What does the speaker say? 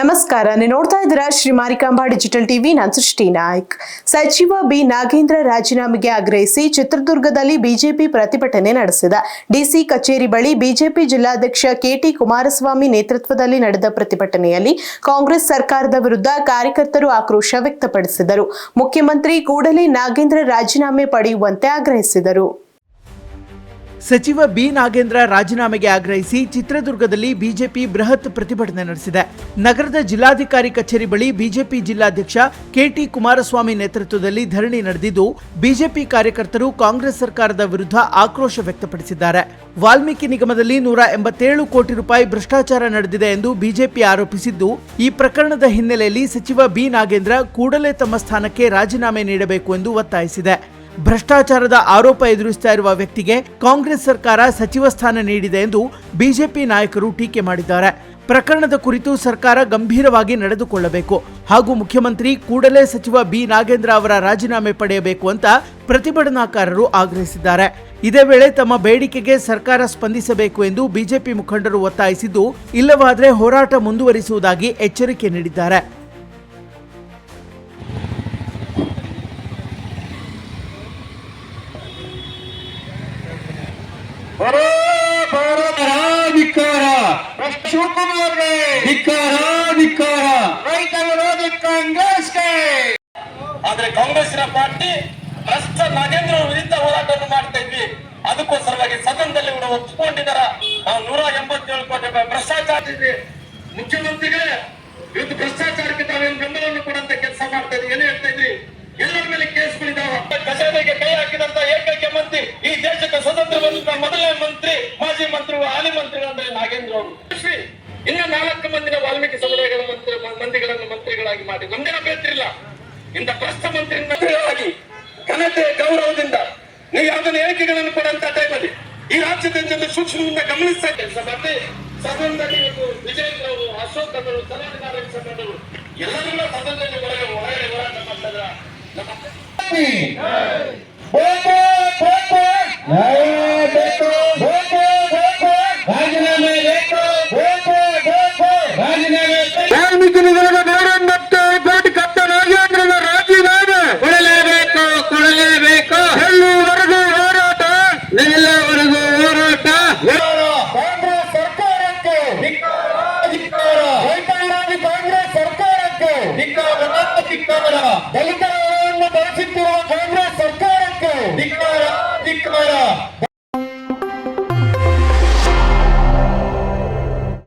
ನಮಸ್ಕಾರ, ನೀವು ನೋಡ್ತಾ ಇದ್ದೀರಾ ಶ್ರೀ ಮಾರಿಕಾಂಬಾ ಡಿಜಿಟಲ್ ಟಿವಿ. ನಾನು ಸೃಷ್ಟಿ ನಾಯ್ಕ್. ಸಚಿವ ಬಿ ನಾಗೇಂದ್ರ ರಾಜೀನಾಮೆಗೆ ಆಗ್ರಹಿಸಿ ಚಿತ್ರದುರ್ಗದಲ್ಲಿ ಬಿಜೆಪಿ ಪ್ರತಿಭಟನೆ ನಡೆಸಿದೆ. ಡಿಸಿ ಕಚೇರಿ ಬಳಿ ಬಿಜೆಪಿ ಜಿಲ್ಲಾಧ್ಯಕ್ಷ ಕೆಟಿ ಕುಮಾರಸ್ವಾಮಿ ನೇತೃತ್ವದಲ್ಲಿ ನಡೆದ ಪ್ರತಿಭಟನೆಯಲ್ಲಿ ಕಾಂಗ್ರೆಸ್ ಸರ್ಕಾರದ ವಿರುದ್ಧ ಕಾರ್ಯಕರ್ತರು ಆಕ್ರೋಶ ವ್ಯಕ್ತಪಡಿಸಿದರು. ಮುಖ್ಯಮಂತ್ರಿ ಕೂಡಲೇ ನಾಗೇಂದ್ರ ರಾಜೀನಾಮೆ ಪಡೆಯುವಂತೆ ಆಗ್ರಹಿಸಿದರು. ಸಚಿವ ಬಿ ನಾಗೇಂದ್ರ ರಾಜೀನಾಮೆಗೆ ಆಗ್ರಹಿಸಿ ಚಿತ್ರದುರ್ಗದಲ್ಲಿ ಬಿಜೆಪಿ ಬೃಹತ್ ಪ್ರತಿಭಟನೆ ನಡೆಸಿದೆ. ನಗರದ ಜಿಲ್ಲಾಧಿಕಾರಿ ಕಚೇರಿ ಬಳಿ ಬಿಜೆಪಿ ಜಿಲ್ಲಾಧ್ಯಕ್ಷ ಕೆಟಿ ಕುಮಾರಸ್ವಾಮಿ ನೇತೃತ್ವದಲ್ಲಿ ಧರಣಿ ನಡೆದಿದ್ದು, ಬಿಜೆಪಿ ಕಾರ್ಯಕರ್ತರು ಕಾಂಗ್ರೆಸ್ ಸರ್ಕಾರದ ವಿರುದ್ಧ ಆಕ್ರೋಶ ವ್ಯಕ್ತಪಡಿಸಿದ್ದಾರೆ. ವಾಲ್ಮೀಕಿ ನಿಗಮದಲ್ಲಿ 187 ಕೋಟಿ ರೂಪಾಯಿ ಭ್ರಷ್ಟಾಚಾರ ನಡೆದಿದೆ ಎಂದು ಬಿಜೆಪಿ ಆರೋಪಿಸಿದ್ದು, ಈ ಪ್ರಕರಣದ ಹಿನ್ನೆಲೆಯಲ್ಲಿ ಸಚಿವ ಬಿ ನಾಗೇಂದ್ರ ಕೂಡಲೇ ತಮ್ಮ ಸ್ಥಾನಕ್ಕೆ ರಾಜೀನಾಮೆ ನೀಡಬೇಕು ಎಂದು ಒತ್ತಾಯಿಸಿದೆ. ಭ್ರಷ್ಟಾಚಾರದ ಆರೋಪ ಎದುರಿಸ್ತಾ ಇರುವ ವ್ಯಕ್ತಿಗೆ ಕಾಂಗ್ರೆಸ್ ಸರ್ಕಾರ ಸಚಿವ ಸ್ಥಾನ ನೀಡಿದೆ ಎಂದು ಬಿಜೆಪಿ ನಾಯಕರು ಟೀಕೆ ಮಾಡಿದ್ದಾರೆ. ಪ್ರಕರಣದ ಕುರಿತು ಸರ್ಕಾರ ಗಂಭೀರವಾಗಿ ನಡೆದುಕೊಳ್ಳಬೇಕು ಹಾಗೂ ಮುಖ್ಯಮಂತ್ರಿ ಕೂಡಲೇ ಸಚಿವ ಬಿ ನಾಗೇಂದ್ರ ಅವರ ರಾಜೀನಾಮೆ ಪಡೆಯಬೇಕು ಅಂತ ಪ್ರತಿಭಟನಾಕಾರರು ಆಗ್ರಹಿಸಿದ್ದಾರೆ. ಇದೇ ವೇಳೆ ತಮ್ಮ ಬೇಡಿಕೆಗೆ ಸರ್ಕಾರ ಸ್ಪಂದಿಸಬೇಕು ಎಂದು ಬಿಜೆಪಿ ಮುಖಂಡರು ಒತ್ತಾಯಿಸಿದ್ದು, ಇಲ್ಲವಾದರೆ ಹೋರಾಟ ಮುಂದುವರಿಸುವುದಾಗಿ ಎಚ್ಚರಿಕೆ ನೀಡಿದ್ದಾರೆ. ರೈತ ವಿರೋಧಿ ಕಾಂಗ್ರೆಸ್ಗೆ. ಆದ್ರೆ ಕಾಂಗ್ರೆಸ್ನ ಪಾರ್ಟಿ ಭ್ರಷ್ಟ ನಾಗೇಂದ್ರ ವಿರುದ್ಧ ಹೋರಾಟವನ್ನು ಮಾಡ್ತಾ ಇದ್ವಿ. ಅದಕ್ಕೋಸ್ಕರವಾಗಿ ಸದನದಲ್ಲಿ ಕೂಡ ಒಪ್ಪಿಕೊಂಡಿದ್ದಾರ. ನಾವು 187 ಕೋಟಿ ರೂಪಾಯಿ ಭ್ರಷ್ಟಾಚಾರ ಇದ್ವಿ. ಮುಖ್ಯಮಂತ್ರಿಗಳೇ ಇವತ್ತು ಭ್ರಷ್ಟಾಚಾರಕ್ಕೆ ತಾವೇನು ಬೆಂಬಲವನ್ನು ಕೊಡುವಂತ ಕೆಲಸ ಮಾಡ್ತಾ ಇದ್ವಿ. ಏನು ಹೇಳ್ತಾ ಇದ್ವಿ? ಎಲ್ಲರ ಮೇಲೆ ಕೇಸ್ಗಳಿದ್ದಾವೆ. ಖಜಾನೆಗೆ ಕೈ ಹಾಕಿದಂತ ಏಕೈಕ ಮಂತ್ರಿ, ಈ ದೇಶಕ್ಕೆ ಸ್ವತಂತ್ರ ಬಂದ ಮೊದಲನೇ ಮಂತ್ರಿ, ಮಾಜಿ ಮಂತ್ರಿ, ಹಾಲಿ ಮಂತ್ರಿಗಳಂದ್ರೆ ನಾಗೇಂದ್ರ ಅವರು. ಇನ್ನು 4 ಮಂದಿನ ವಾಲ್ಮೀಕಿ ಸಮುದಾಯಗಳ ಮಂದಿಗಳನ್ನು ಮಂತ್ರಿಗಳಾಗಿ ಮಾಡಿ ನಮ್ದೇನ ಬೇತಿಲ್ಲ. ಇಂಥ ಭ್ರಷ್ಟ ಮಂತ್ರಿಗಳಾಗಿ ಘನತೆ ಗೌರವದಿಂದ ನೀವು ಯಾವುದನ್ನ ಹೇಳಿಕೆಗಳನ್ನು ಕೊಡುವಂತ ಟೈಮಲ್ಲಿ ಈ ರಾಜ್ಯದ ಜನರು ಸೂಕ್ಷ್ಮದಿಂದ ಗಮನಿಸ್ತಾ ಕೆಲಸ ಮಾಡಿ ಸದನದಲ್ಲಿ ವಿಜಯೇಂದ್ರ ಅವರು, ಅಶೋಕ್ ಅವರು, ಸಲಹೆಗಾರರು ಸಂಘಟನೆಗಳು ಎಲ್ಲರನ್ನ ಸದನದಲ್ಲಿ ಹೊರಗಡೆ ಹೋರಾಟ ಮಾಡ್ತಾ ಇದ್ರ.